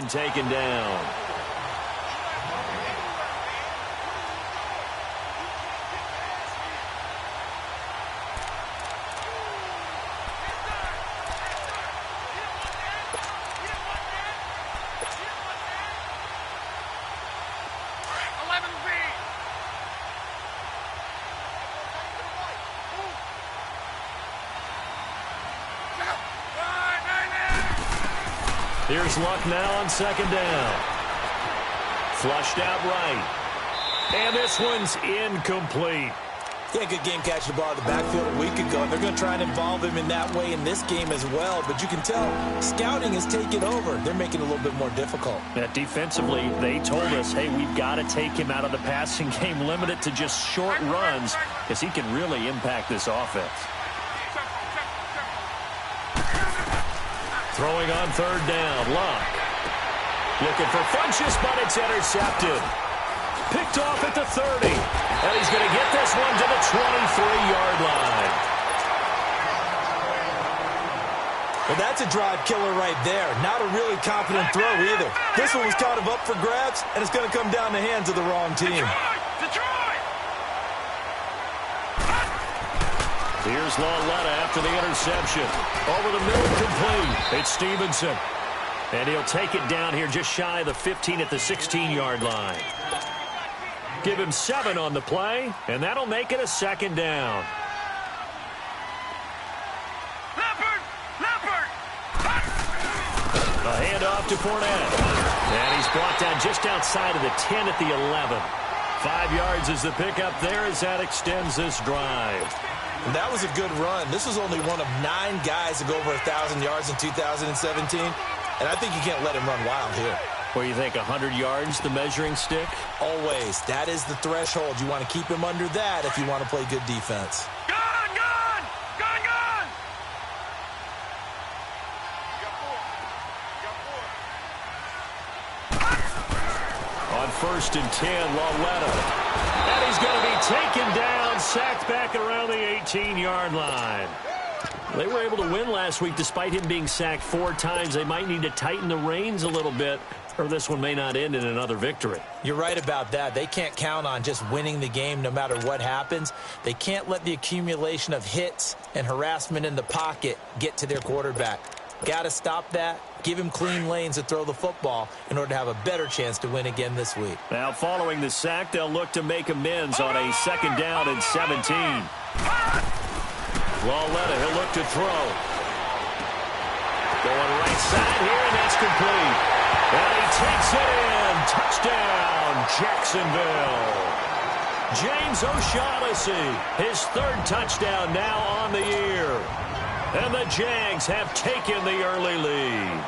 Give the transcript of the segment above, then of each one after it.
and taken down. Here's Luck now on second down. Flushed out right. And this one's incomplete. Yeah, good game catching the ball in the backfield a week ago. They're going to try and involve him in that way in this game as well. But you can tell scouting has taken over. They're making it a little bit more difficult. Defensively, they told us, hey, we've got to take him out of the passing game, limit it to just short runs, because he can really impact this offense. Throwing on third down, Luck. Looking for Funchess, but it's intercepted. Picked off at the 30. And he's going to get this one to the 23-yard line. Well, that's a drive killer right there. Not a really confident throw either. This one was kind of up for grabs, and it's going to come down the hands of the wrong team. Here's Lauletta after the interception. Over the middle, complete. It's Stevenson. And he'll take it down here just shy of the 15 at the 16-yard line. Give him 7 on the play, and that'll make it a second down. A handoff to Fournette. And he's brought down just outside of the 10 at the 11. 5 yards is the pickup there as that extends this drive. And that was a good run. This was only one of 9 guys to go over 1,000 yards in 2017. And I think you can't let him run wild here. What do you think, 100 yards, the measuring stick? Always. That is the threshold. You want to keep him under that if you want to play good defense. Gone! Gone! Gone! Gone! On 1st and 10, Lauletta. And he's going to be taken down, sacked back around the 18-yard line. They were able to win last week despite him being sacked 4 times. They might need to tighten the reins a little bit, or this one may not end in another victory. You're right about that. They can't count on just winning the game no matter what happens. They can't let the accumulation of hits and harassment in the pocket get to their quarterback. Got to stop that. Give him clean lanes to throw the football in order to have a better chance to win again this week. Now, following the sack, they'll look to make amends on a 2nd down and 17. Lauletta, he'll look to throw. Going right side here, and that's complete. And he takes it in. Touchdown, Jacksonville. James O'Shaughnessy, his 3rd touchdown now on the year. And the Jags have taken the early lead.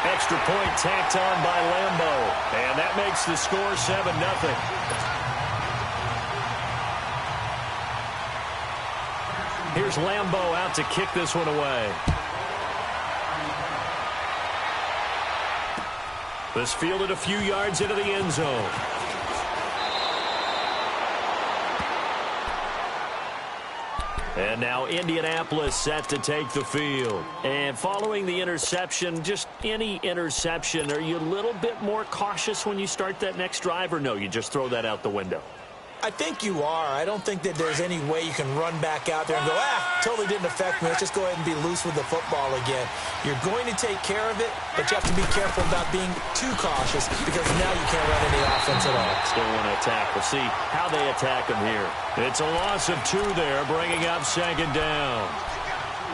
Extra point tacked on by Lambo. And that makes the score 7-0. Here's Lambo out to kick this one away. This fielded a few yards into the end zone. And now Indianapolis set to take the field. And following the interception, just any interception, are you a little bit more cautious when you start that next drive, or no, you just throw that out the window? I think you are. I don't think that there's any way you can run back out there and go, totally didn't affect me. Let's just go ahead and be loose with the football again. You're going to take care of it, but you have to be careful about being too cautious because now you can't run any offense at all. Still want to attack. We'll see how they attack them here. It's a loss of 2 there, bringing up 2nd down.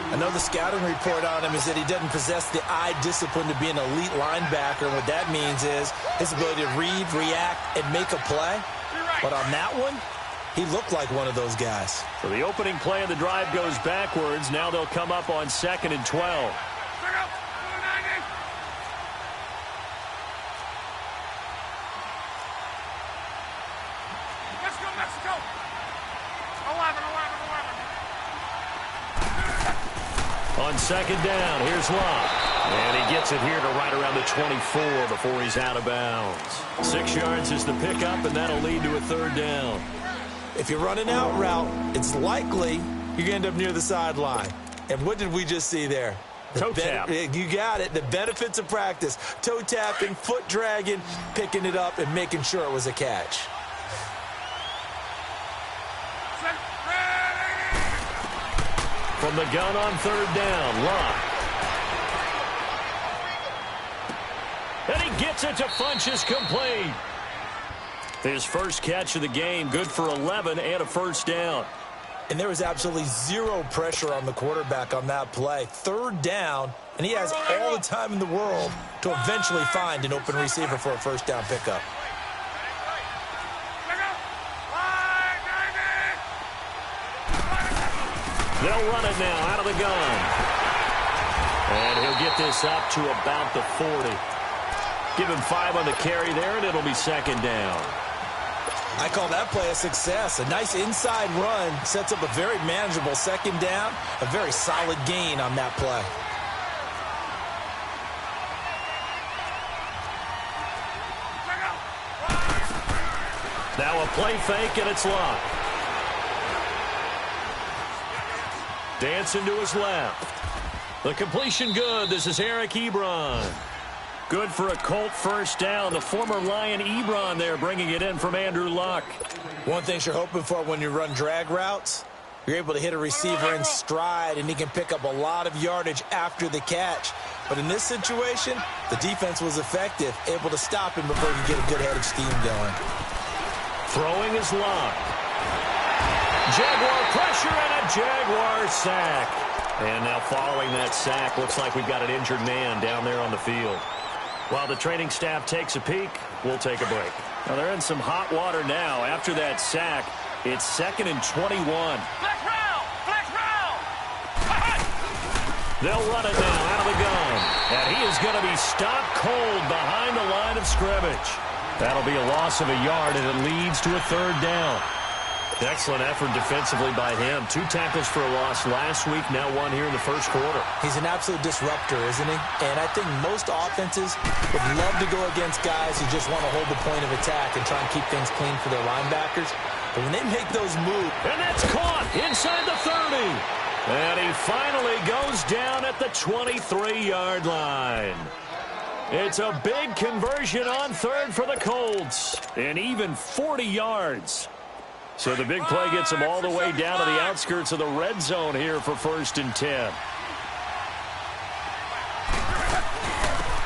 I know the scouting report on him is that he doesn't possess the eye discipline to be an elite linebacker. And what that means is his ability to read, react, and make a play. But on that one, he looked like one of those guys. So the opening play of the drive goes backwards. Now they'll come up on 2nd and 12. Let's go, Mexico! 11. On 2nd down, here's Luck. And he gets it here to right around the 24 before he's out of bounds. 6 yards is the pickup, and that'll lead to a 3rd down. If you're running out route, it's likely you're going to end up near the sideline. And what did we just see there? Toe tap. You got it. The benefits of practice. Toe tapping, foot dragging, picking it up, and making sure it was a catch. From the gun on third down, Locke. And he gets it to Funchess, complete. His first catch of the game, good for 11 and a first down. And there was absolutely zero pressure on the quarterback on that play. Third down, and he has all the time in the world to eventually find an open receiver for a first down pickup. They'll run it now out of the gun. And he'll get this up to about the 40. Give him 5 on the carry there, and it'll be second down. I call that play a success. A nice inside run sets up a very manageable second down. A very solid gain on that play. Now a play fake, and it's Locke. Dancing to his left. The completion good. This is Eric Ebron. Good for a Colt first down. The former Lion Ebron there bringing it in from Andrew Luck. One thing you're hoping for when you run drag routes, you're able to hit a receiver in stride, and he can pick up a lot of yardage after the catch. But in this situation, the defense was effective, able to stop him before he could get a good head of steam going. Throwing is Luck. Jaguar pressure and a Jaguar sack. And now following that sack, looks like we've got an injured man down there on the field. While the training staff takes a peek, we'll take a break. Now they're in some hot water now. After that sack, it's 2nd and 21. Flex round! Flex round! They'll run it now out of the gun. And he is going to be stopped cold behind the line of scrimmage. That'll be a loss of a yard, and it leads to a third down. Excellent effort defensively by him. 2 tackles for a loss last week, now 1 here in the first quarter. He's an absolute disruptor, isn't he? And I think most offenses would love to go against guys who just want to hold the point of attack and try and keep things clean for their linebackers. But when they make those moves... And that's caught inside the 30. And he finally goes down at the 23-yard line. It's a big conversion on third for the Colts. And even 40 yards. So the big play gets them all the way down to the outskirts of the red zone here for 1st and 10.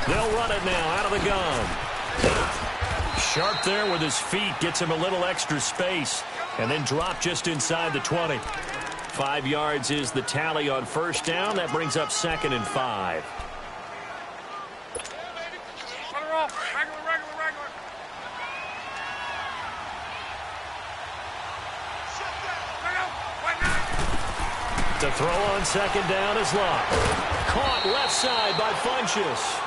They'll run it now out of the gun. Sharp there with his feet, gets him a little extra space, and then drop just inside the 20. 5 yards is the tally on first down. That brings up 2nd and 5. To throw on second down is Locke. Caught left side by Funchess.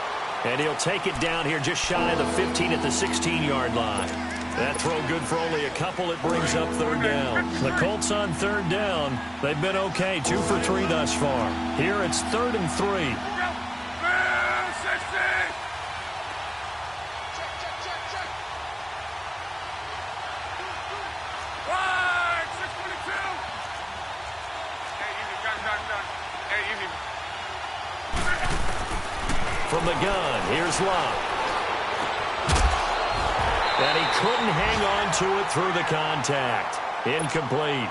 And he'll take it down here just shy of the 15 at the 16-yard line. That throw good for only a couple. It brings up third down. The Colts on third down. They've been okay. 2 for 3 thus far. Here it's 3rd and 3. From the gun, here's Locke. And he couldn't hang on to it through the contact. Incomplete.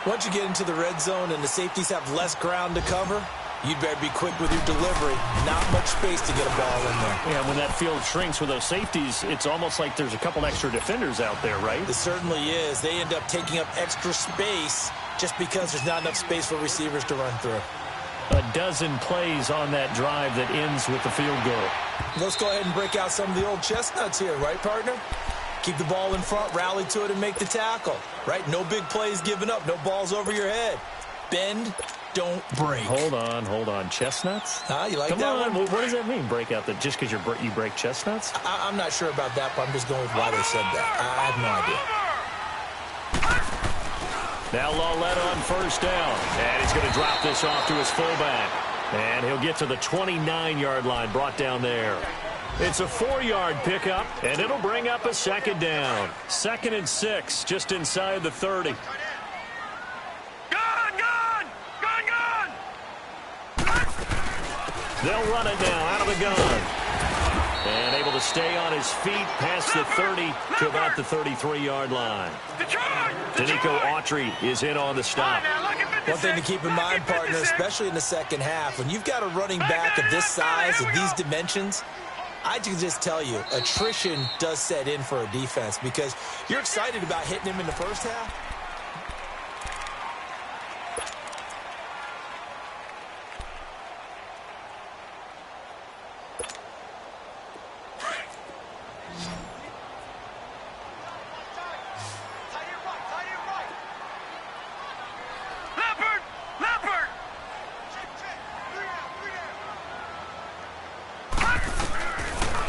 Once you get into the red zone and the safeties have less ground to cover, you'd better be quick with your delivery. Not much space to get a ball in there. Yeah, when that field shrinks with those safeties, it's almost like there's a couple extra defenders out there, right? It certainly is. They end up taking up extra space just because there's not enough space for receivers to run through. A dozen plays on that drive that ends with the field goal. Let's go ahead and break out some of the old chestnuts here, right, partner? Keep the ball in front, rally to it, and make the tackle, right? No big plays given up, no balls over your head. Bend, don't break. Hold on. Chestnuts? You like Come that on. one? What does that mean, break out? That just because you break chestnuts? I'm not sure about that, but I'm just going with why they said that. I have no idea. Now Lawletta on first down. And he's going to drop this off to his fullback. And he'll get to the 29-yard line, brought down there. It's a 4-yard pickup, and it'll bring up a second down. 2nd and 6, just inside the 30. Gun! They'll run it now out of the gun. And able to stay on his feet past the 30 to about the 33-yard line. Danico Autry is in on the stop. One thing to keep in mind, partner, especially in the second half, when you've got a running back of this size, of these dimensions, I can just tell you, attrition does set in for a defense because you're excited about hitting him in the first half.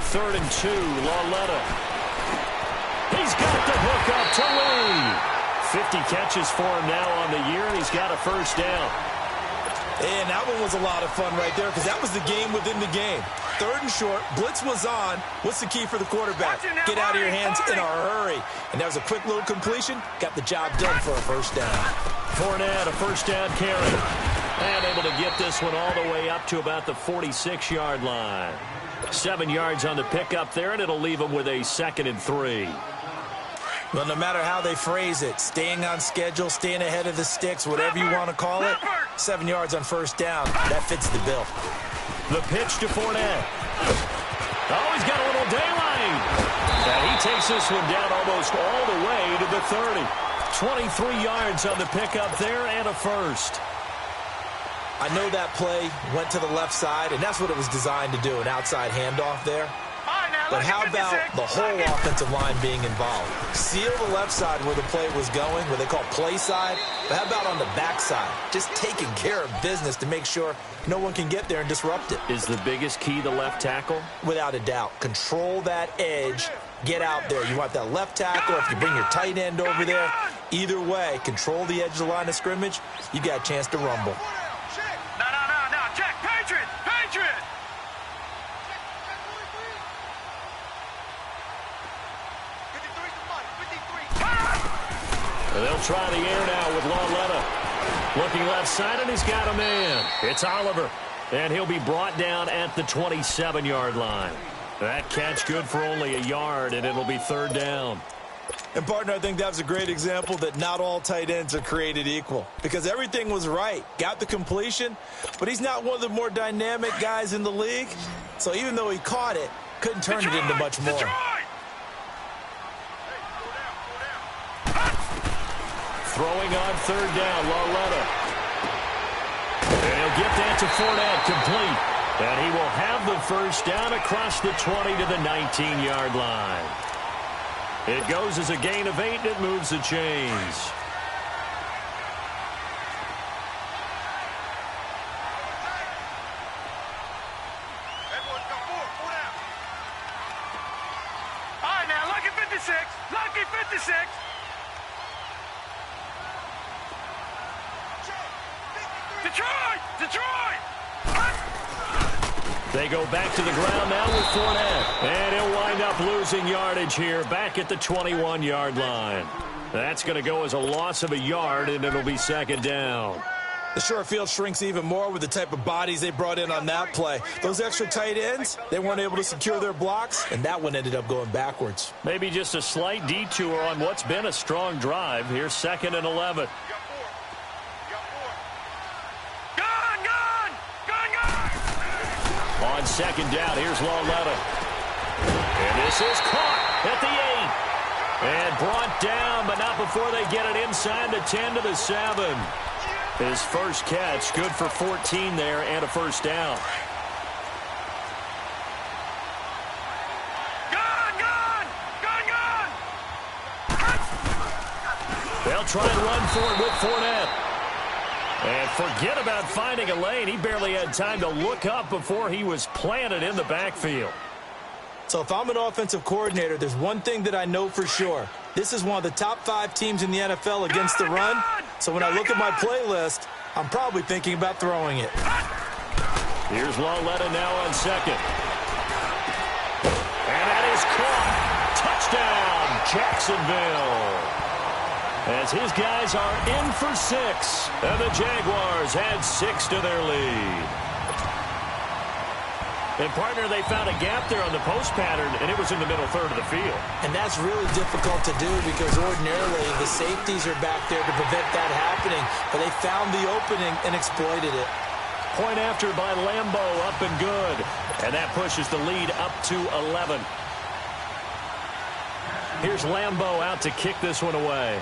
Third and 2, Lauletta. He's got the hook up to Lee. 50 catches for him now on the year, and he's got a first down. And that one was a lot of fun right there because that was the game within the game. Third and short, blitz was on. What's the key for the quarterback? Get out of your hands in a hurry. And that was a quick little completion. Got the job done for a first down. Fournette, a first down carry. And able to get this one all the way up to about the 46-yard line. 7 yards on the pickup there, and it'll leave him with a 2nd and 3. Well, no matter how they phrase it, staying on schedule, staying ahead of the sticks, whatever you want to call it, 7 yards on first down, that fits the bill. The pitch to Fournette. Oh, he's got a little daylight. And he takes this one down almost all the way to the 30. 23 yards on the pickup there and a first. I know that play went to the left side, and that's what it was designed to do, an outside handoff there. But how about the whole offensive line being involved? Seal the left side where the play was going, where they call play side. But how about on the back side? Just taking care of business to make sure no one can get there and disrupt it. Is the biggest key the left tackle? Without a doubt. Control that edge. Get out there. You want that left tackle. If you bring your tight end over there, either way, control the edge of the line of scrimmage, you got a chance to rumble. They'll try the air now with Lauletta. Looking left side, and he's got a man. It's Oliver. And he'll be brought down at the 27-yard line. That catch good for only a yard, and it'll be third down. And, partner, I think that was a great example that not all tight ends are created equal. Because everything was right. Got the completion, but he's not one of the more dynamic guys in the league. So even though he caught it, couldn't turn it into much more. Throwing on third down, Lauletta. And he'll get that to Fournette, complete. And he will have the first down across the 20 to the 19-yard line. It goes as a gain of 8, and it moves the chains. All right, now, lucky 56. Lucky 56. Detroit! They go back to the ground now with Fournette. And he'll wind up losing yardage here back at the 21-yard line. That's going to go as a loss of a yard, and it'll be second down. The short field shrinks even more with the type of bodies they brought in on that play. Those extra tight ends, they weren't able to secure their blocks, and that one ended up going backwards. Maybe just a slight detour on what's been a strong drive. Here's 2nd and 11. On second down, here's Lauletta. And this is caught at the 8. And brought down, but not before they get it inside the 10 to the 7. His first catch, good for 14 there and a first down. They'll try and run for it with Fournette. And forget about finding a lane. He barely had time to look up before he was planted in the backfield. So if I'm an offensive coordinator, there's one thing that I know for sure. This is one of the top 5 teams in the NFL against the run. So when I look at my playlist, I'm probably thinking about throwing it. Here's Lauletta now on second. And that is caught. Touchdown, Jacksonville. As his guys are in for 6. And the Jaguars add 6 to their lead. And, partner, they found a gap there on the post pattern, and it was in the middle third of the field. And that's really difficult to do because ordinarily the safeties are back there to prevent that happening. But they found the opening and exploited it. Point after by Lambo, up and good. And that pushes the lead up to 11. Here's Lambo out to kick this one away.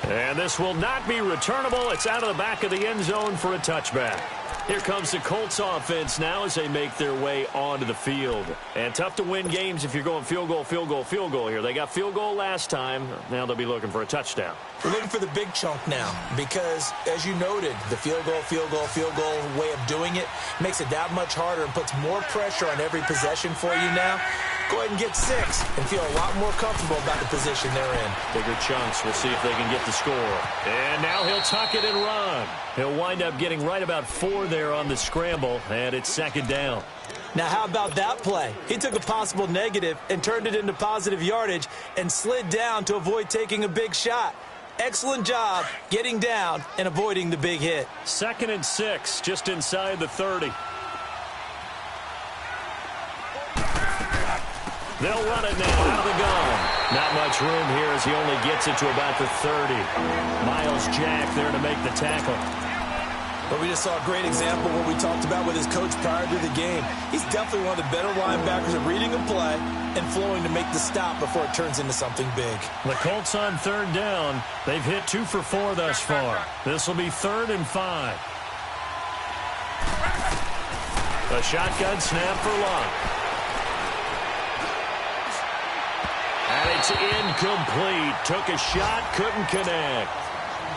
And this will not be returnable. It's out of the back of the end zone for a touchback. Here comes the Colts offense now as they make their way onto the field. And tough to win games if you're going field goal, field goal, field goal here. They got field goal last time. Now they'll be looking for a touchdown. We're looking for the big chunk now because, as you noted, the field goal, field goal, field goal way of doing it makes it that much harder and puts more pressure on every possession for you now. Go ahead and get 6 and feel a lot more comfortable about the position they're in. Bigger chunks. We'll see if they can get the score. And now he'll tuck it and run. He'll wind up getting right about 4 there on the scramble, and it's second down. Now, how about that play? He took a possible negative and turned it into positive yardage and slid down to avoid taking a big shot. Excellent job getting down and avoiding the big hit. 2nd and 6, just inside the 30. They'll run it now out of the gun. Not much room here as he only gets it to about the 30. Miles Jack there to make the tackle. But we just saw a great example of what we talked about with his coach prior to the game. He's definitely one of the better linebackers at reading a play and flowing to make the stop before it turns into something big. The Colts on 3rd down. They've hit 2 for 4 thus far. This will be 3rd and 5. A shotgun snap for Locke. And it's incomplete. Took a shot, couldn't connect.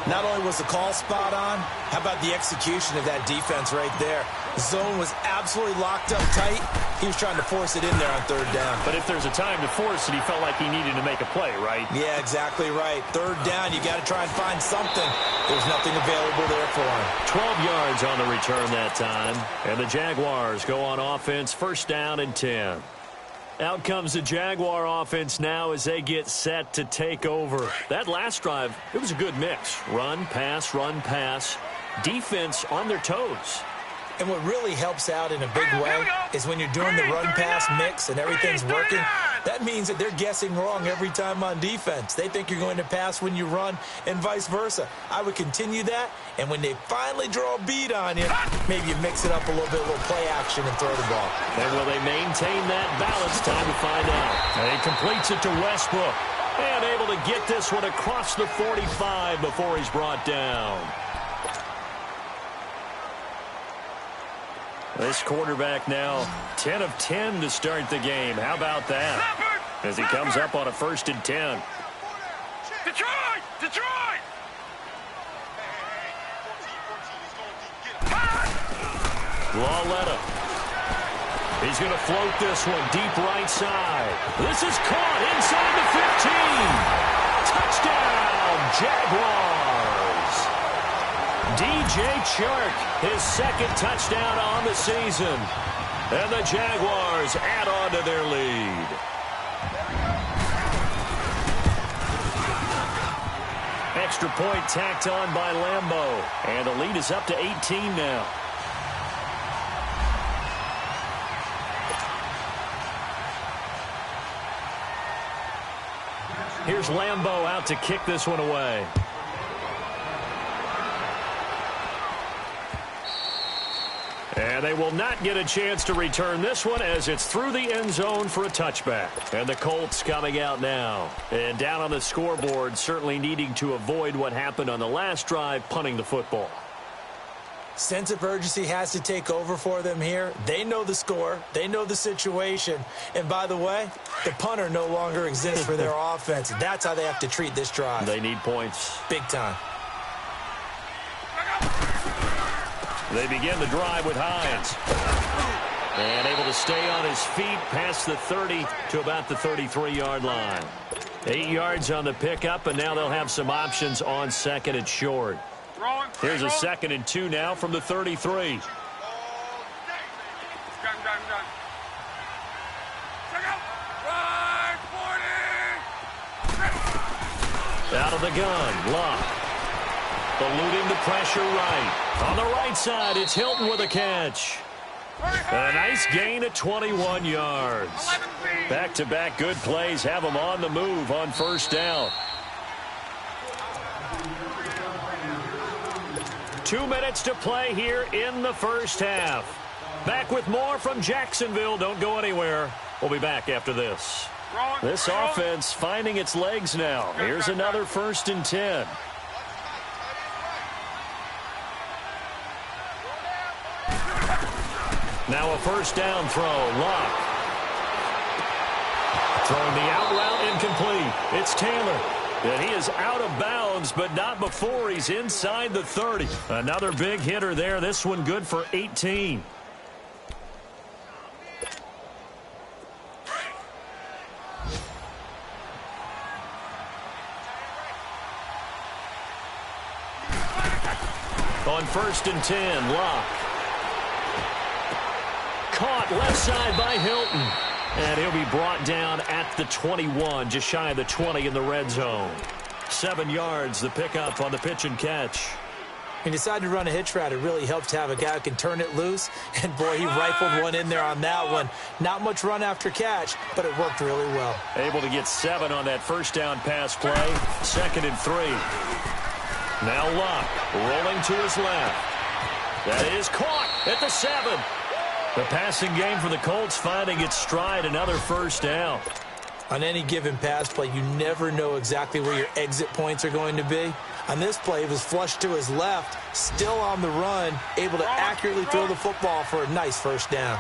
Not only was the call spot on, how about the execution of that defense right there? The zone was absolutely locked up tight. He was trying to force it in there on 3rd down. But if there's a time to force it, he felt like he needed to make a play, right? Yeah, exactly right. 3rd down, you got to try and find something. There's nothing available there for him. 12 yards on the return that time. And the Jaguars go on offense, 1st down and 10. Out comes the Jaguar offense now as they get set to take over. That last drive, it was a good mix. Run, pass, run, pass. Defense on their toes. And what really helps out in a big way is when you're doing the run-pass mix and everything's working, that means that they're guessing wrong every time on defense. They think you're going to pass when you run and vice versa. I would continue that, and when they finally draw a beat on you, maybe you mix it up a little bit, a little play action and throw the ball. And will they maintain that balance? Time to find out. And he completes it to Westbrook. And able to get this one across the 45 before he's brought down. This quarterback now 10 of 10 to start the game. How about that? As he comes up on a 1st and 10. Detroit! Detroit! Lawletta. He's going to float this one deep right side. This is caught inside the 15. Touchdown, Jaguars. DJ Chark, his 2nd touchdown on the season. And the Jaguars add on to their lead. Extra point tacked on by Lambo. And the lead is up to 18 now. Here's Lambo out to kick this one away. And they will not get a chance to return this one as it's through the end zone for a touchback. And the Colts coming out now. And down on the scoreboard, certainly needing to avoid what happened on the last drive, punting the football. Sense of urgency has to take over for them here. They know the score. They know the situation. And by the way, the punter no longer exists for their offense. That's how they have to treat this drive. They need points. Big time. They begin the drive with Hines. And able to stay on his feet past the 30 to about the 33-yard line. 8 yards on the pickup, and now they'll have some options on 2nd and short. Here's a 2nd and 2 now from the 33. Out of the gun, Locke. Eluding the pressure right. On the right side, it's Hilton with a catch. A nice gain of 21 yards. Back-to-back good plays have them on the move on first down. 2 minutes to play here in the first half. Back with more from Jacksonville. Don't go anywhere. We'll be back after this. This offense finding its legs now. Here's another 1st and 10. Now a first down throw. Lock. Throwing the out route incomplete. It's Taylor. And he is out of bounds, but not before he's inside the 30. Another big hitter there. This one good for 18. On 1st and 10, Lock. Caught left side by Hilton. And he'll be brought down at the 21, just shy of the 20 in the red zone. 7 yards, the pickup on the pitch and catch. He decided to run a hitch route. It really helps to have a guy who can turn it loose. And, boy, he rifled one in there on that one. Not much run after catch, but it worked really well. Able to get 7 on that first down pass play. 2nd and 3. Now Luck rolling to his left. That is caught at the 7. The passing game for the Colts finding its stride, another first down. On any given pass play, you never know exactly where your exit points are going to be. On this play, it was flushed to his left, still on the run, able to accurately throw the football for a nice first down.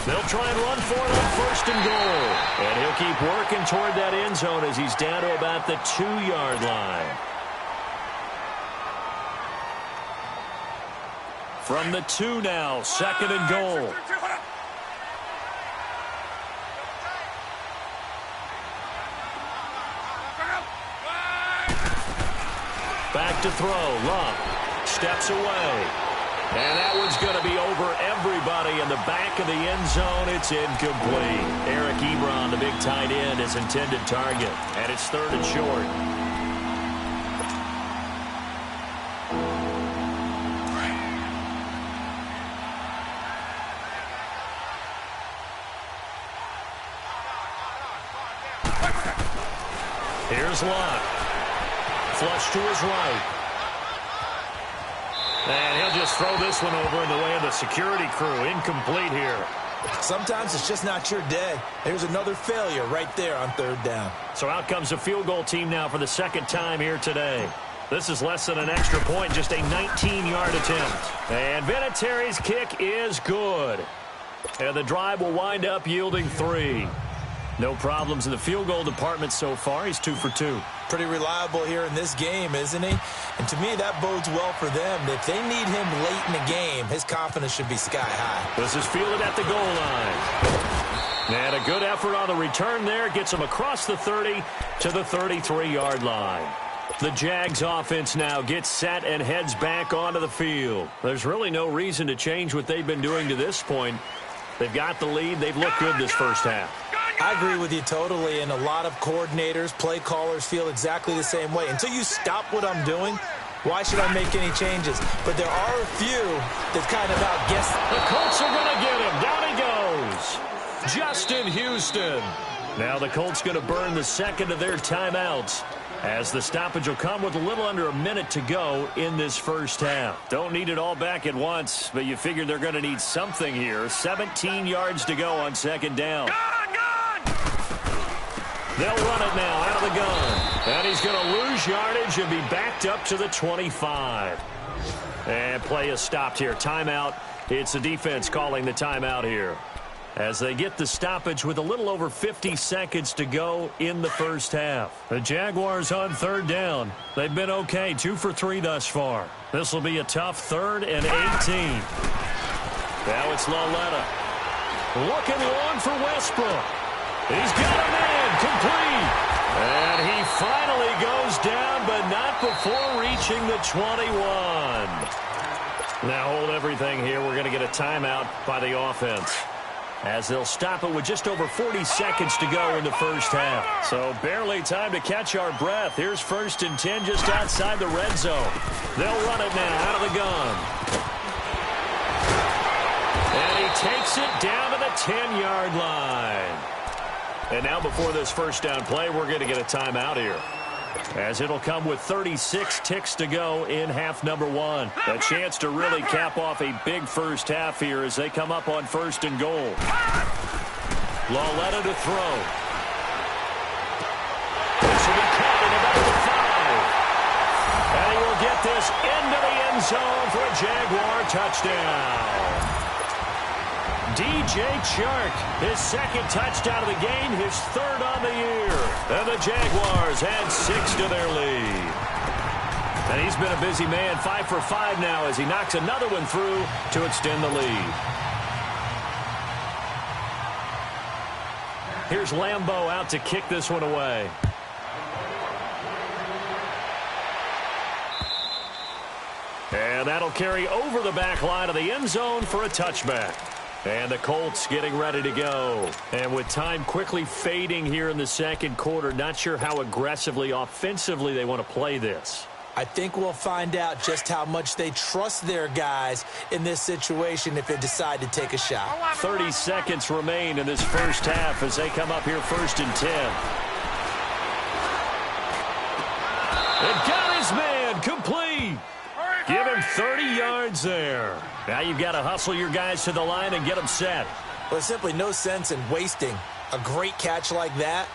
They'll try and run for it on 1st and goal. And he'll keep working toward that end zone as he's down to about the 2-yard line. From the 2 now, 2nd and goal. Back to throw. Luck steps away. And that one's going to be over everybody in the back of the end zone. It's incomplete. Eric Ebron, the big tight end, his intended target. And it's 3rd and short. Here's Luck. Flush to his right. And he'll just throw this one over in the way of the security crew. Incomplete here. Sometimes it's just not your day. There's another failure right there on 3rd down. So out comes the field goal team now for the 2nd time here today. This is less than an extra point, just a 19-yard attempt. And Vinatieri's kick is good. And the drive will wind up yielding 3. No problems in the field goal department so far. He's 2 for 2. Pretty reliable here in this game, isn't he? And to me, that bodes well for them. If they need him late in the game, his confidence should be sky high. This is fielded at the goal line. And a good effort on the return there. Gets him across the 30 to the 33-yard line. The Jags offense now gets set and heads back onto the field. There's really no reason to change what they've been doing to this point. They've got the lead. They've looked good this first half. I agree with you totally, and a lot of coordinators, play callers feel exactly the same way. Until you stop what I'm doing, why should I make any changes? But there are a few that kind of outguess. The Colts are going to get him. Down he goes. Justin Houston. Now the Colts going to burn the 2nd of their timeouts, as the stoppage will come with a little under a minute to go in this first half. Don't need it all back at once, but you figure they're going to need something here. 17 yards to go on 2nd down. They'll run it now out of the gun. And he's going to lose yardage and be backed up to the 25. And play is stopped here. Timeout. It's the defense calling the timeout here, as they get the stoppage with a little over 50 seconds to go in the first half. The Jaguars on 3rd down. They've been okay, 2 for 3 thus far. This will be a tough 3rd and 18. Now it's Lauletta. Looking long for Westbrook. He's got a man complete. And he finally goes down, but not before reaching the 21. Now hold everything here. We're going to get a timeout by the offense. as they'll stop it with just over 40 seconds to go in the first half. So barely time to catch our breath. Here's 1st and 10 just outside the red zone. They'll run it now out of the gun. And he takes it down to the 10-yard line. And now before this first down play, we're going to get a timeout here, as it'll come with 36 ticks to go in half number 1. A chance to really cap off a big first half here as they come up on 1st and goal. Lauletta to throw. This will be caught at about the 5. And he will get this into the end zone for a Jaguar touchdown. DJ Chark, his 2nd touchdown of the game, his 3rd on the year. And the Jaguars add 6 to their lead. And he's been a busy man, 5 for 5 now as he knocks another one through to extend the lead. Here's Lambeau out to kick this one away. And that'll carry over the back line of the end zone for a touchback. And the Colts getting ready to go. And with time quickly fading here in the second quarter, not sure how aggressively, offensively they want to play this. I think we'll find out just how much they trust their guys in this situation if they decide to take a shot. 30 seconds remain in this first half as they come up here 1st and 10. And got his man complete. Give him 30 yards there. Now you've got to hustle your guys to the line and get them set. Well, there's simply no sense in wasting a great catch like that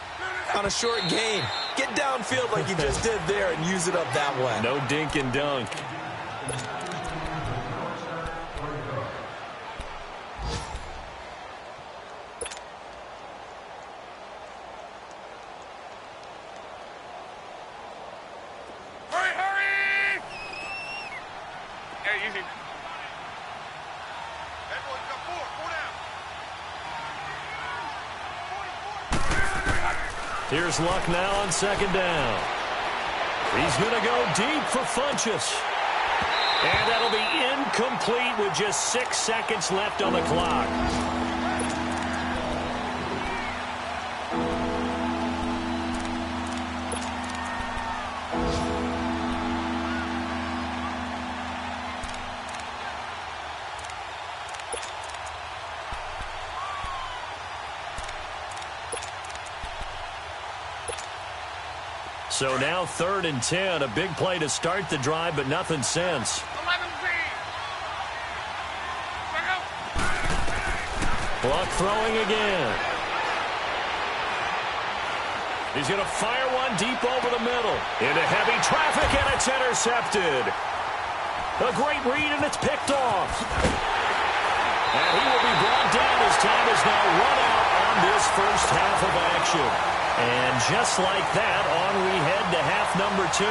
on a short gain. Get downfield like you just did there and use it up that way. No dink and dunk. Here's Luck now on 2nd down. He's going to go deep for Funchess. And that'll be incomplete with just 6 seconds left on the clock. So now 3rd and 10, a big play to start the drive, but nothing since. Luck throwing again. He's going to fire one deep over the middle. Into heavy traffic, and it's intercepted. A great read, and it's picked off. And he will be brought down as time is now run out on this first half of action. And just like that, on we head to half number 2.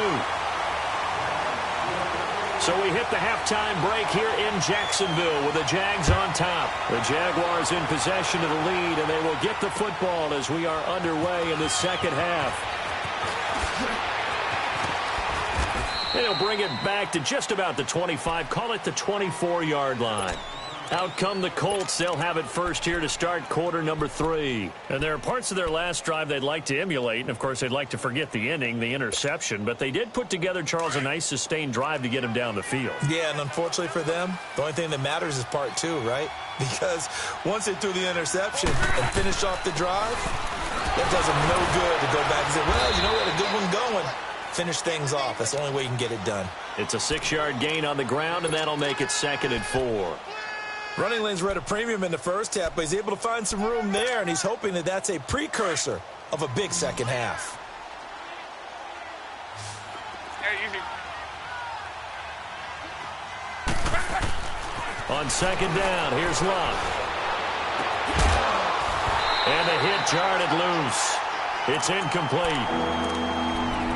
So we hit the halftime break here in Jacksonville with the Jags on top. The Jaguars in possession of the lead, and they will get the football as we are underway in the second half. And they'll bring it back to just about the 25, call it the 24-yard line. Out come the Colts. They'll have it first here to start quarter number 3. And there are parts of their last drive they'd like to emulate. And, of course, they'd like to forget the inning, the interception. But they did put together, Charles, a nice sustained drive to get him down the field. Yeah, and unfortunately for them, the only thing that matters is part 2, right? Because once they threw the interception and finished off the drive, that does them no good to go back and say, well, you know, we had a good one going. Finish things off. That's the only way you can get it done. It's a 6-yard gain on the ground, and that'll make it 2nd and 4. Running lanes were at a premium in the first half, but he's able to find some room there, and he's hoping that that's a precursor of a big second half. On 2nd down, here's Luck. And the hit jarred it loose. It's incomplete.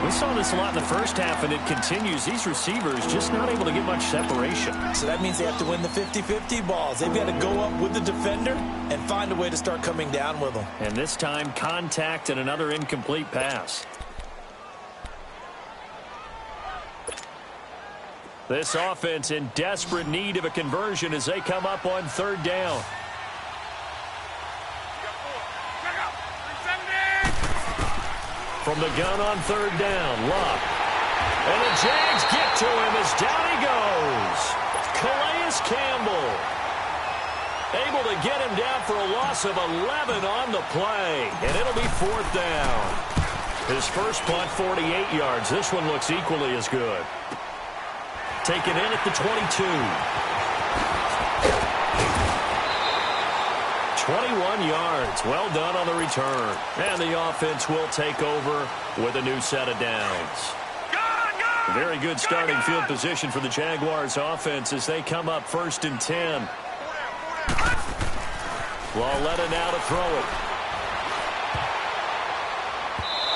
We saw this a lot in the first half, and it continues. These receivers just not able to get much separation. So that means they have to win the 50-50 balls. They've got to go up with the defender and find a way to start coming down with them. And this time, contact and another incomplete pass. This offense in desperate need of a conversion as they come up on 3rd down. from the gun on third down. Luck. And the Jags get to him as down he goes. Calais Campbell able to get him down for a loss of 11 on the play. And it'll be fourth down. His first punt, 48 yards. This one looks equally as good. Taken in at the 22. 21 yards. Well done on the return. And the offense will take over with a new set of downs. Very good starting field position for the Jaguars offense as they come up first and 10. Lauletta now to throw it.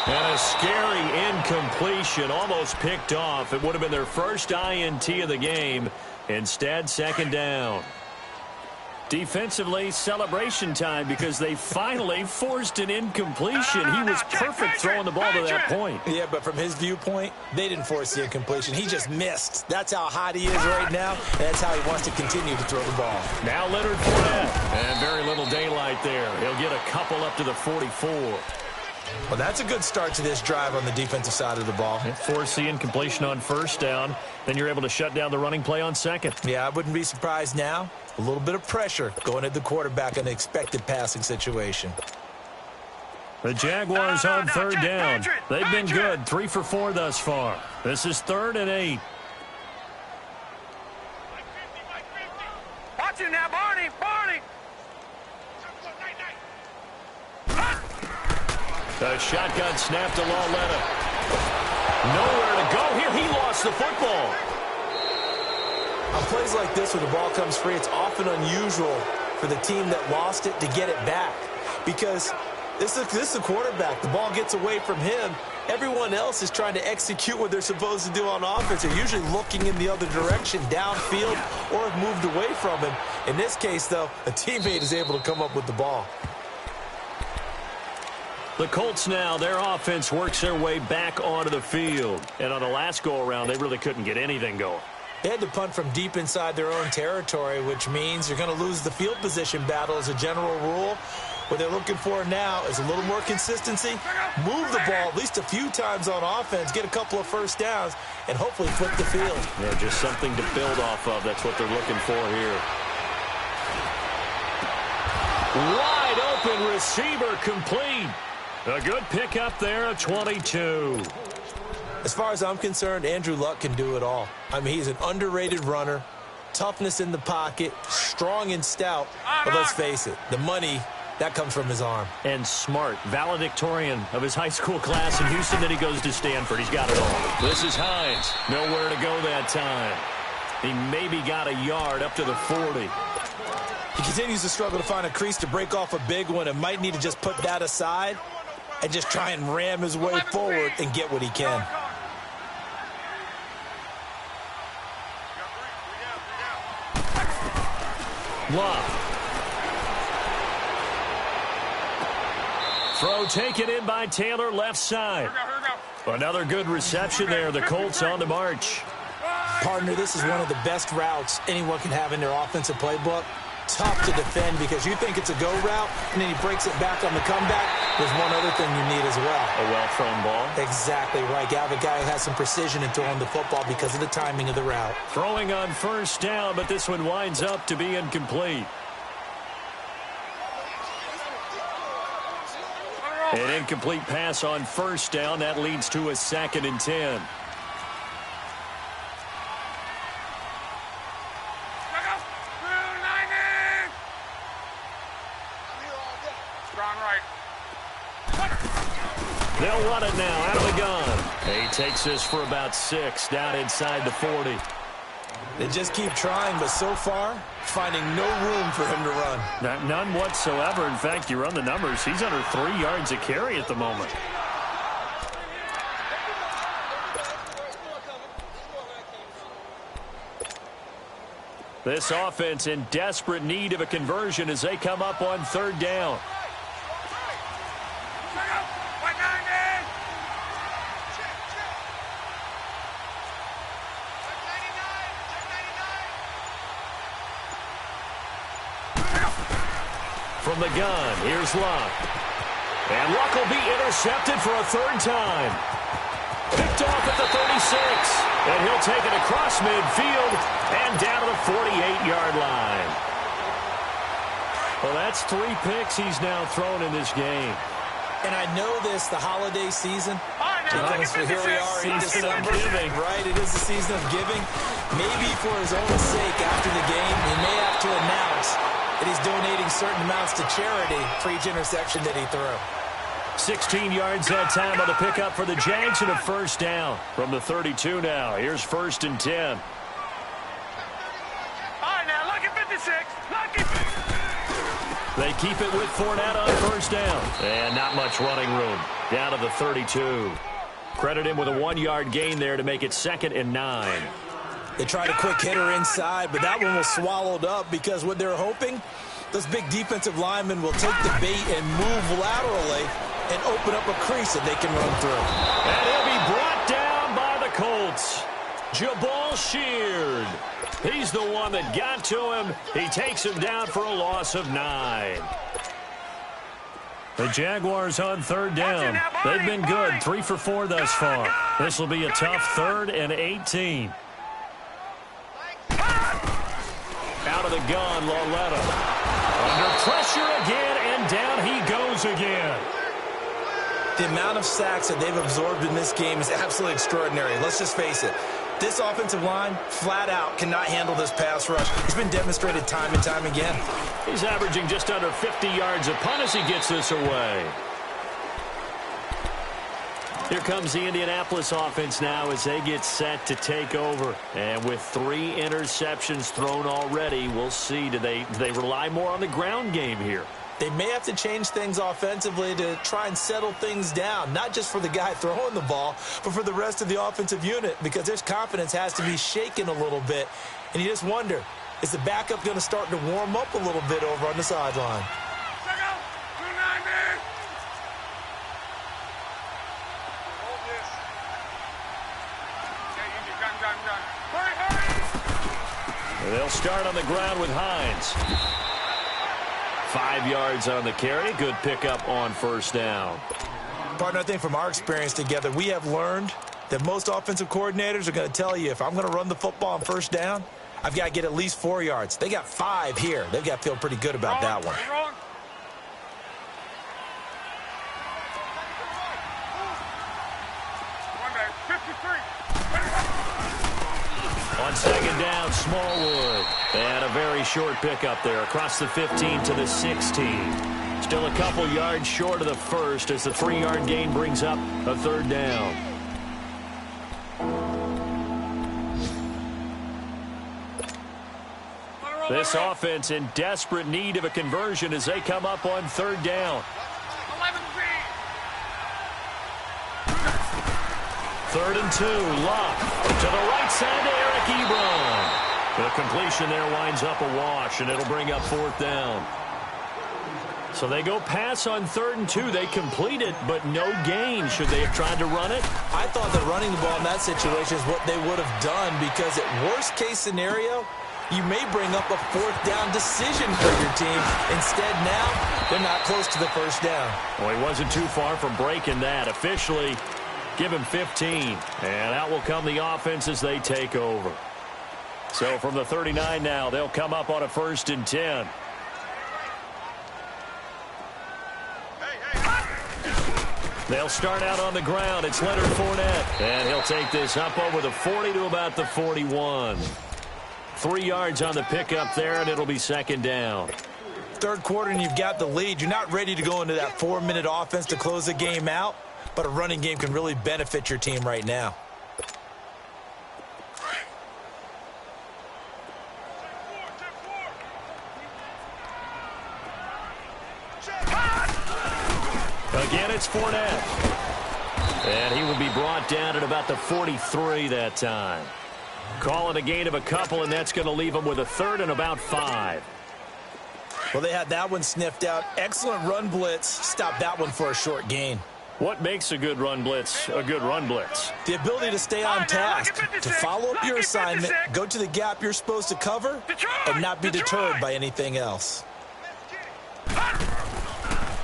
And a scary incompletion, almost picked off. It would have been their first INT of the game. Instead, second down. Defensively, celebration time because they finally forced an incompletion. He was perfect throwing the ball to that point. Yeah, but from his viewpoint, they didn't force the incompletion. He just missed. That's how hot he is right now, and that's how he wants to continue to throw the ball. Now Leonard Fournette, and very little daylight there. He'll get a couple up to the 44. Well, that's a good start to this drive on the defensive side of the ball. Force the incompletion on first down. Then you're able to shut down the running play on second. Yeah, I wouldn't be surprised now. A little bit of pressure going at the quarterback in an expected passing situation. The Jaguars on third down. They've been good. 3 for 4 thus far. This is 3rd and 8. Watch it now, Barney. Barney. The shotgun snap to Lauletta. Nowhere to go here. He lost the football. On plays like this where the ball comes free, it's often unusual for the team that lost it to get it back. Because this is the quarterback. The ball gets away from him. Everyone else is trying to execute what they're supposed to do on offense. They're usually looking in the other direction, downfield, or have moved away from him. In this case, though, a teammate is able to come up with the ball. The Colts now, their offense works their way back onto the field. And on the last go-around, they really couldn't get anything going. They had to punt from deep inside their own territory, which means you're going to lose the field position battle as a general rule. What they're looking for now is a little more consistency, move the ball at least a few times on offense, get a couple of first downs, and hopefully flip the field. Yeah, just something to build off of. That's what they're looking for here. Wide open receiver complete. A good pickup there at 22. As far as I'm concerned, Andrew Luck can do it all. I mean, he's an underrated runner, toughness in the pocket, strong and stout. But let's face it, the money, that comes from his arm. And smart, valedictorian of his high school class in Houston. Then he goes to Stanford. He's got it all. This is Hines. Nowhere to go that time. He maybe got a yard up to the 40. He continues to struggle to find a crease to break off a big one and might need to just put that aside and just try and ram his way forward and get what he can. Love. Throw taken in by Taylor, left side. Another good reception there. The Colts on the march. Partner, this is one of the best routes anyone can have in their offensive playbook. Tough to defend because you think it's a go route, and then he breaks it back on the comeback. There's one other thing you need as well. A well-thrown ball. Exactly right. You have a guy who has some precision in throwing the football because of the timing of the route. Throwing on first down, but this one winds up to be incomplete. An incomplete pass on first down. That leads to a 2nd and 10. They'll run it now out of the gun. He takes this for about 6 down inside the 40. They just keep trying, but so far, finding no room for him to run. None whatsoever. In fact, you run the numbers. He's under 3 yards a carry at the moment. This offense in desperate need of a conversion as they come up on third down. From the gun, here's Luck. And Luck will be intercepted for a third time. Picked off at the 36. And he'll take it across midfield and down to the 48-yard line. Well, that's 3 picks he's now thrown in this game. And I know this, the holiday season, because here we are in December, right? It is the season of giving. Maybe for his own sake after the game, he may have to announce that he's donating certain amounts to charity for each interception that he threw. 16 yards that time on the pickup for the Jags and a first down from the 32 now. Here's 1st and 10. All right, now, lucky 56. Lucky 56. They keep it with Fournette on first down. And not much running room. Down to the 32. Credit him with a 1-yard gain there to make it 2nd and 9. They tried a quick hitter inside, but that one was swallowed up because what they're hoping, those big defensive linemen will take the bait and move laterally and open up a crease that they can run through. And he'll be brought down by the Colts. Jabal Sheard. He's the one that got to him. He takes him down for a loss of 9. The Jaguars on third down. They've been good, 3 for 4 thus far. This will be a tough 3rd and 18. Out of the gun, Loletta. Under pressure again, and down he goes again. The amount of sacks that they've absorbed in this game is absolutely extraordinary. Let's just face it. This offensive line, flat out, cannot handle this pass rush. It's been demonstrated time and time again. He's averaging just under 50 yards a punt as he gets this away. Here comes the Indianapolis offense now as they get set to take over. And with 3 interceptions thrown already, we'll see. Do they rely more on the ground game here? They may have to change things offensively to try and settle things down, not just for the guy throwing the ball, but for the rest of the offensive unit, because their confidence has to be shaken a little bit. And you just wonder, is the backup going to start to warm up a little bit over on the sideline? They'll start on the ground with Hines. 5 yards on the carry. Good pickup on first down. Partner, I think from our experience together, we have learned that most offensive coordinators are going to tell you, if I'm going to run the football on first down, I've got to get at least 4 yards. They got 5 here. They've got to feel pretty good about that one. On second down, Smallwood. And a very short pickup there across the 15 to the 16. Still a couple yards short of the first as the 3-yard gain brings up a third down. This offense in desperate need of a conversion as they come up on third down. 3rd and 2, Luck to the right side to Eric Ebron. The completion there winds up a wash, and it'll bring up 4th down. So they go pass on 3rd and 2. They complete it, but no gain. Should they have tried to run it? I thought that running the ball in that situation is what they would have done, because at worst-case scenario, you may bring up a 4th down decision for your team. Instead, now, they're not close to the first down. Well, he wasn't too far from breaking that. Officially, give him 15. And out will come the offense as they take over. So from the 39 now, they'll come up on a 1st and 10. They'll start out on the ground. It's Leonard Fournette. And he'll take this up over the 40 to about the 41. 3 yards on the pickup there, and it'll be second down. Third quarter, and you've got the lead. You're not ready to go into that 4-minute offense to close the game out, but a running game can really benefit your team right now. Again, it's Fournette. And he will be brought down at about the 43 that time. Call it a gain of a couple, and that's going to leave him with a 3rd and about 5. Well, they had that one sniffed out. Excellent run blitz. Stopped that one for a short gain. What makes a good run blitz a good run blitz? The ability to stay on task, to follow up your assignment, go to the gap you're supposed to cover, and not be deterred by anything else.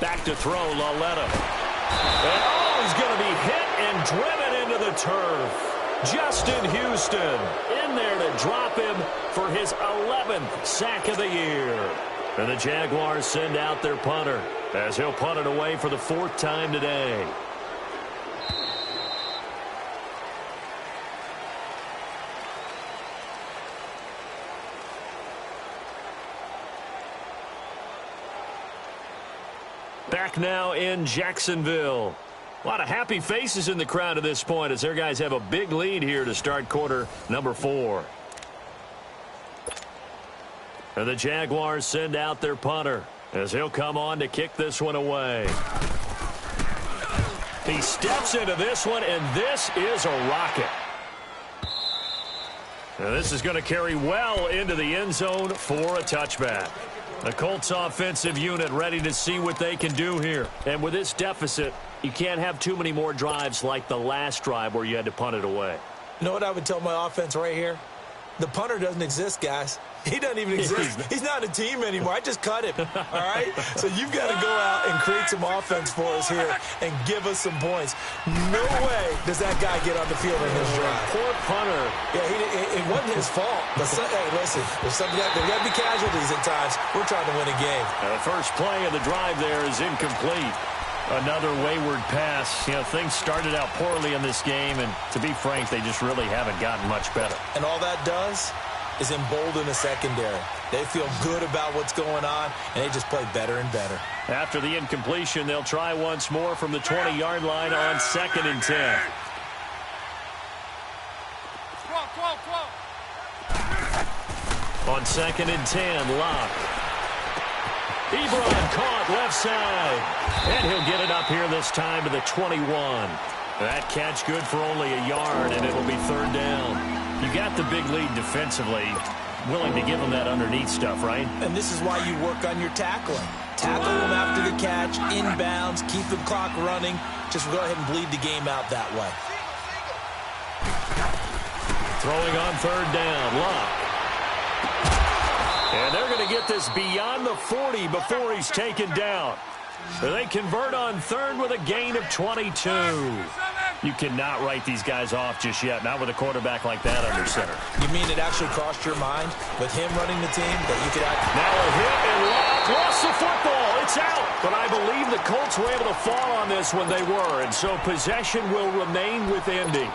Back to throw, Lauletta. And oh, he's going to be hit and driven into the turf. Justin Houston in there to drop him for his 11th sack of the year. And the Jaguars send out their punter as he'll punt it away for the 4th time today. Back now in Jacksonville. A lot of happy faces in the crowd at this point as their guys have a big lead here to start quarter number 4. And the Jaguars send out their punter as he'll come on to kick this one away. He steps into this one, and this is a rocket. Now this is going to carry well into the end zone for a touchback. The Colts offensive unit ready to see what they can do here. And with this deficit, you can't have too many more drives like the last drive where you had to punt it away. You know what I would tell my offense right here? The punter doesn't exist, guys. He doesn't even exist. He's not a team anymore. I just cut him, all right? So you've got to go out and create some offense for us here and give us some points. No way does that guy get on the field in this drive. Poor punter. Yeah, it wasn't his fault. But hey, listen, there's got to be casualties at times. We're trying to win a game. The first play of the drive there is incomplete. Another wayward pass. You know, things started out poorly in this game, and to be frank, they just really haven't gotten much better. And all that does is embolden the secondary. They feel good about what's going on, and they just play better and better. After the incompletion, they'll try once more from the 20-yard line on 2nd and 10. On 2nd and 10, Locke. Ebron caught left side. And he'll get it up here this time to the 21. That catch good for only a yard, and it'll be 3rd down. You got the big lead defensively. Willing to give them that underneath stuff, right? And this is why you work on your tackling. Tackle them after the catch, inbounds, keep the clock running. Just go ahead and bleed the game out that way. Throwing on 3rd down, Locke. And they're going to get this beyond the 40 before he's taken down. So they convert on 3rd with a gain of 22. You cannot write these guys off just yet, not with a quarterback like that under center. You mean it actually crossed your mind with him running the team that you could act? Now a hit and Locke lost the football. It's out. But I believe the Colts were able to fall on this when they were, and so possession will remain with Indy.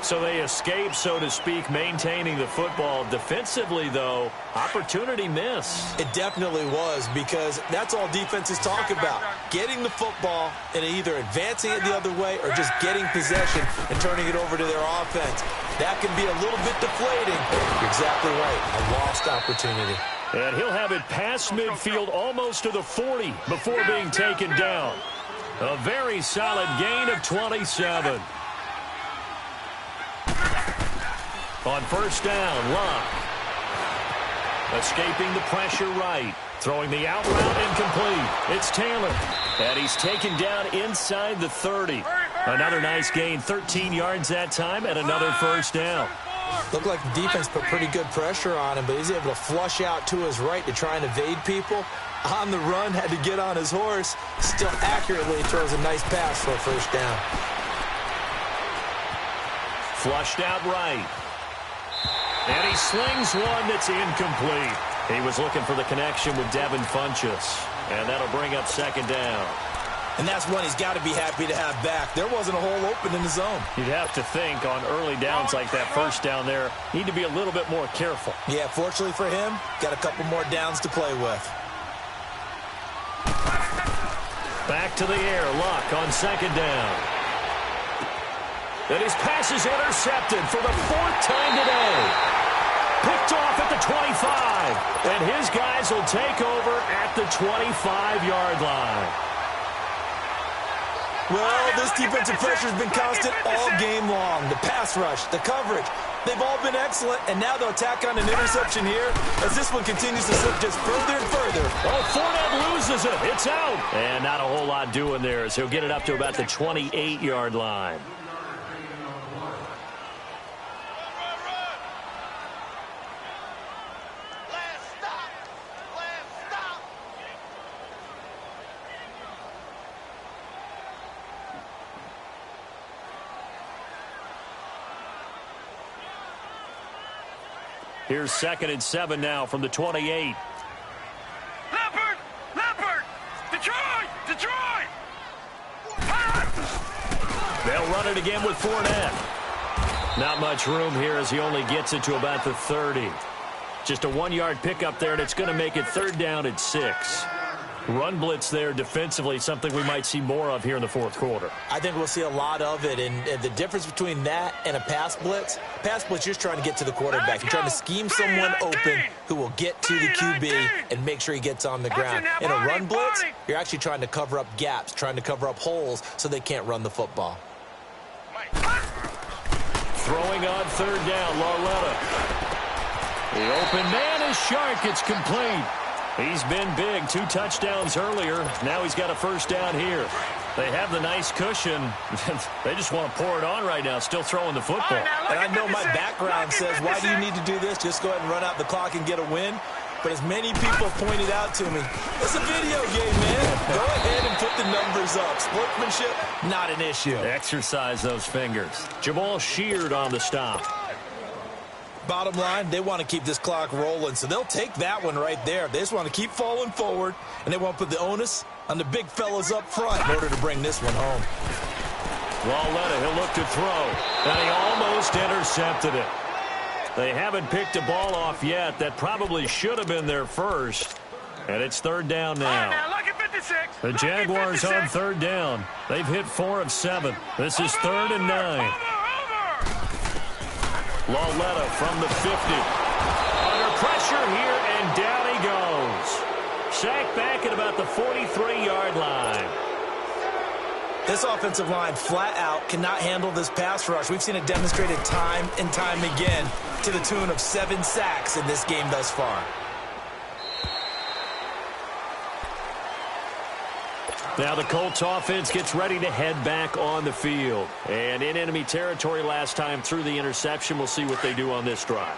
So they escape, so to speak, maintaining the football. Defensively, though, opportunity miss. It definitely was, because that's all defenses talk about. Getting the football and either advancing it the other way or just getting possession and turning it over to their offense. That can be a little bit deflating. You're exactly right. A lost opportunity. And he'll have it past midfield almost to the 40 before being taken down. A very solid gain of 27. On 1st down, Locke. Escaping the pressure right. Throwing the out route incomplete. It's Taylor. And he's taken down inside the 30. Another nice gain, 13 yards that time, and another 1st down. Looked like the defense put pretty good pressure on him, but he's able to flush out to his right to try and evade people. On the run, had to get on his horse. Still accurately throws a nice pass for a 1st down. Flushed out right. And he slings one that's incomplete. He was looking for the connection with Devin Funchess. And that'll bring up 2nd down. And that's one he's got to be happy to have back. There wasn't a hole open in the zone. You'd have to think on early downs like that 1st down there, need to be a little bit more careful. Yeah, fortunately for him, got a couple more downs to play with. Back to the air, Locke on 2nd down. And his pass is intercepted for the 4th time today. Picked off at the 25. And his guys will take over at the 25-yard line. Well, this defensive pressure has been constant all game long. The pass rush, the coverage, they've all been excellent, and now they'll tack on an interception here as this one continues to slip just further and further. Oh, Fournette loses it. It's out. And not a whole lot doing there as he'll get it up to about the 28-yard line. Here's 2nd and 7 now from the 28. Leopard! Detroit! They'll run it again with Fournette. Not much room here as he only gets it to about the 30. Just a 1-yard pickup there, and it's going to make it 3rd down and 6. Run blitz there defensively, something we might see more of here in the 4th quarter. I think we'll see a lot of it, and the difference between that and a pass blitz, you're just trying to get to the quarterback. You're trying to scheme someone open who will get to the QB and make sure he gets on the ground. In a run blitz, you're actually trying to cover up gaps, trying to cover up holes so they can't run the football. Throwing on 3rd down, Lauletta. The open man is Shark. It's complete. He's been big. 2 touchdowns earlier. Now he's got a 1st down here. They have the nice cushion. They just want to pour it on right now, still throwing the football. And I know my background says, why do you need to do this? Just go ahead and run out the clock and get a win. But as many people have pointed out to me, it's a video game, man. Go ahead and put the numbers up. Sportsmanship, not an issue. Exercise those fingers. Jamal Sheard on the stop. Bottom line, they want to keep this clock rolling, so they'll take that one right there. They just want to keep falling forward, and they want to put the onus on the big fellas up front in order to bring this one home. Lauletta, he'll look to throw, and he almost intercepted it. They haven't picked a ball off yet. That probably should have been their first, and it's 3rd down now. The Jaguars on 3rd down. They've hit 4 of 7. This is 3rd and 9. Lauletta from the 50. Under pressure here, and down he goes. Sacked back at about the 43-yard line. This offensive line flat out cannot handle this pass rush. We've seen it demonstrated time and time again to the tune of 7 sacks in this game thus far. Now the Colts offense gets ready to head back on the field. And in enemy territory last time through the interception. We'll see what they do on this drive.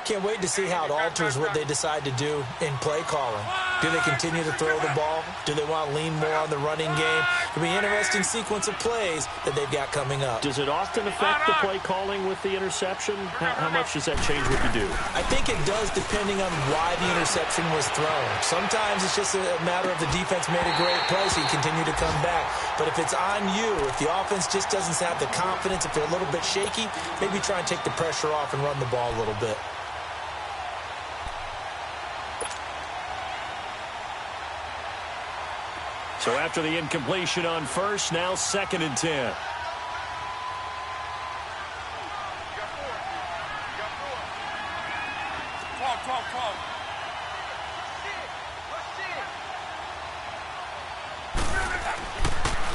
Can't wait to see how it alters what they decide to do in play calling. Do they continue to throw the ball? Do they want to lean more on the running game? It'll be an interesting sequence of plays that they've got coming up. Does it often affect the play calling with the interception? How much does that change what you do? I think it does, depending on why the interception was thrown. Sometimes it's just a matter of the defense made a great play, so you continue to come back. But if it's on you, if the offense just doesn't have the confidence, if they're a little bit shaky, maybe try and take the pressure off and run the ball a little bit. So after the incompletion on 1st, now 2nd and 10.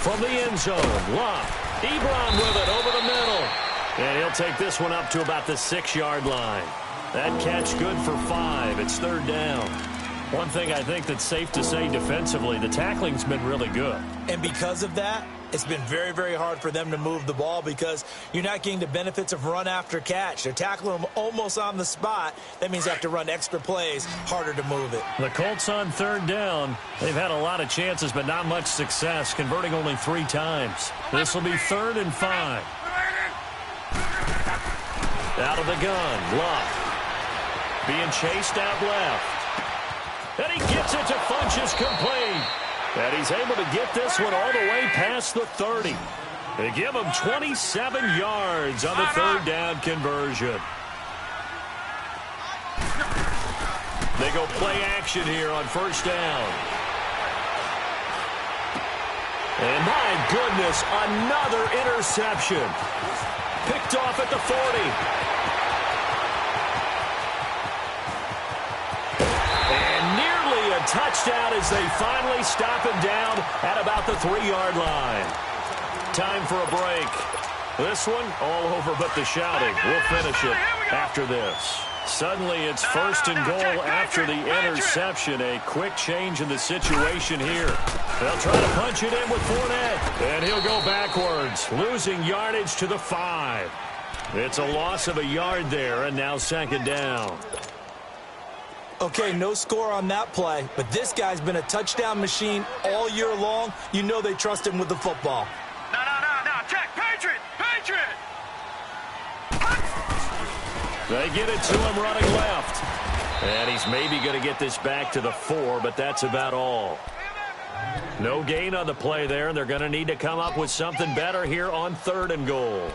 From the end zone, Love. Ebron with it over the middle. And he'll take this one up to about the 6-yard line. That catch good for 5. It's 3rd down. One thing I think that's safe to say defensively, the tackling's been really good. And because of that, it's been very, very hard for them to move the ball because you're not getting the benefits of run after catch. They're tackling them almost on the spot. That means they have to run extra plays, harder to move it. The Colts on 3rd down. They've had a lot of chances, but not much success, converting only 3 times. This will be 3rd and 5. Out of the gun, Luck. Being chased out left. And he gets it to Funchess complete. And he's able to get this one all the way past the 30. They give him 27 yards on the 3rd down conversion. They go play action here on 1st down. And my goodness, another interception. Picked off at the 40. Touchdown as they finally stop him down at about the 3-yard line. Time for a break. This one all over but the shouting. We'll finish it after this. Suddenly it's 1st and goal after the interception. A quick change in the situation here. They'll try to punch it in with Fournette. And he'll go backwards, losing yardage to the 5. It's a loss of a yard there, and now 2nd down. Okay, no score on that play, but this guy's been a touchdown machine all year long. You know they trust him with the football. No. Check. Patriot. They get it to him running left. And he's maybe going to get this back to the 4, but that's about all. No gain on the play there, and they're going to need to come up with something better here on 3rd and goal.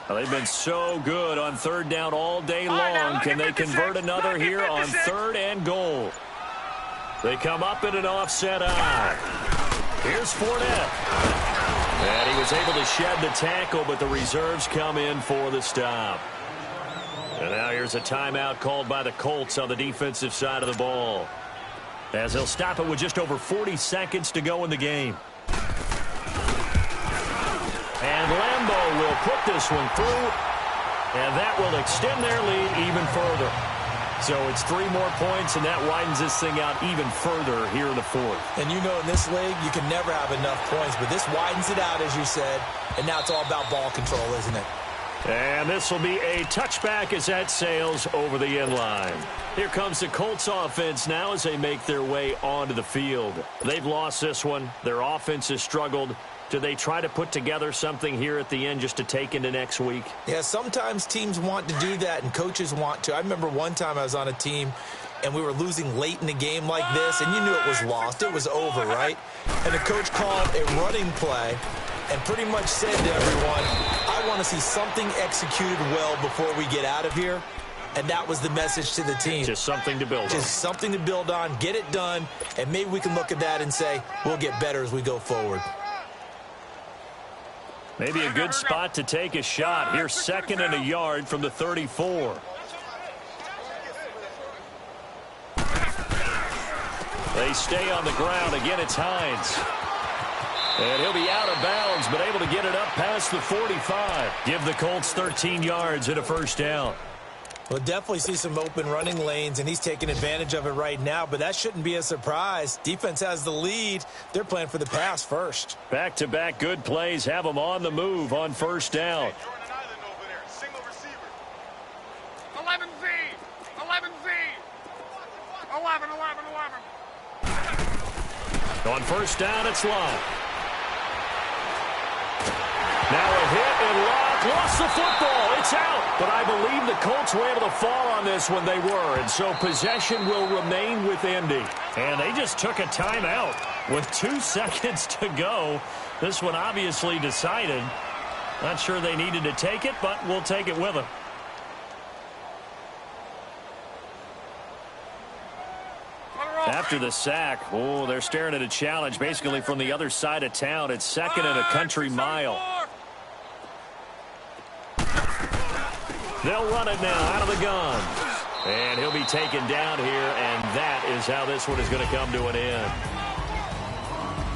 Well, they've been so good on 3rd down all day long. Can they convert another here on 3rd and goal? They come up in an offset eye. Here's Fournette. And he was able to shed the tackle, but the reserves come in for the stop. And now here's a timeout called by the Colts on the defensive side of the ball, as they'll stop it with just over 40 seconds to go in the game. And Lambeau will put this one through, and that will extend their lead even further. So it's 3 more points, and that widens this thing out even further here in the 4th. And you know, in this league, you can never have enough points, but this widens it out, as you said, and now it's all about ball control, isn't it? And this will be a touchback as that sails over the end line. Here comes the Colts offense now as they make their way onto the field. They've lost this one. Their offense has struggled. Do they try to put together something here at the end just to take into next week? Yeah, sometimes teams want to do that and coaches want to. I remember one time I was on a team and we were losing late in the game like this, and you knew it was lost. It was over, right? And the coach called a running play and pretty much said to everyone, I want to see something executed well before we get out of here. And that was the message to the team. Just something to build on. Just something to build on, get it done, and maybe we can look at that and say, we'll get better as we go forward. Maybe a good spot to take a shot. Here's 2nd and a yard from the 34. They stay on the ground. Again, it's Hines. And he'll be out of bounds, but able to get it up past the 45. Give the Colts 13 yards and a 1st down. We'll definitely see some open running lanes, and he's taking advantage of it right now, but that shouldn't be a surprise. Defense has the lead. They're playing for the pass first. Back-to-back good plays have them on the move on 1st down. 11Z! 11Z! 11, 11, 11. On 1st down, it's Locke. Now a hit, and Locke lost the football. It's out. But I believe the Colts were able to fall on this when they were, and so possession will remain with Indy. And they just took a timeout with 2 seconds to go. This one obviously decided. Not sure they needed to take it, but we'll take it with them. After the sack, oh, they're staring at a challenge basically from the other side of town. It's 2nd and a country mile. They'll run it now out of the gun. And he'll be taken down here, and that is how this one is going to come to an end.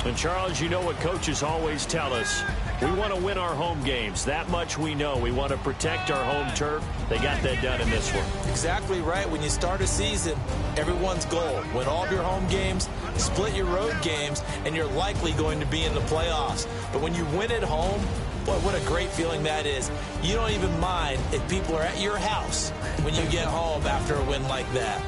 And, Charles, you know what coaches always tell us. We want to win our home games. That much we know. We want to protect our home turf. They got that done in this one. Exactly right. When you start a season, everyone's goal: win all of your home games, split your road games, and you're likely going to be in the playoffs. But when you win at home, boy, what a great feeling that is. You don't even mind if people are at your house when you get home after a win like that.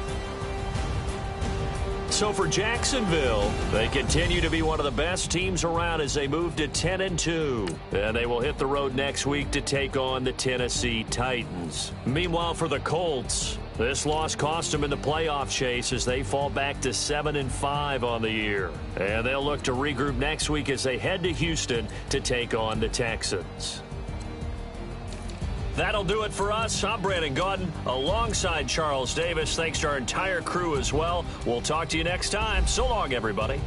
So for Jacksonville, they continue to be one of the best teams around as they move to 10-2. And they will hit the road next week to take on the Tennessee Titans. Meanwhile, for the Colts, this loss cost them in the playoff chase as they fall back to 7-5 on the year. And they'll look to regroup next week as they head to Houston to take on the Texans. That'll do it for us. I'm Brandon Gaudin alongside Charles Davis. Thanks to our entire crew as well. We'll talk to you next time. So long, everybody.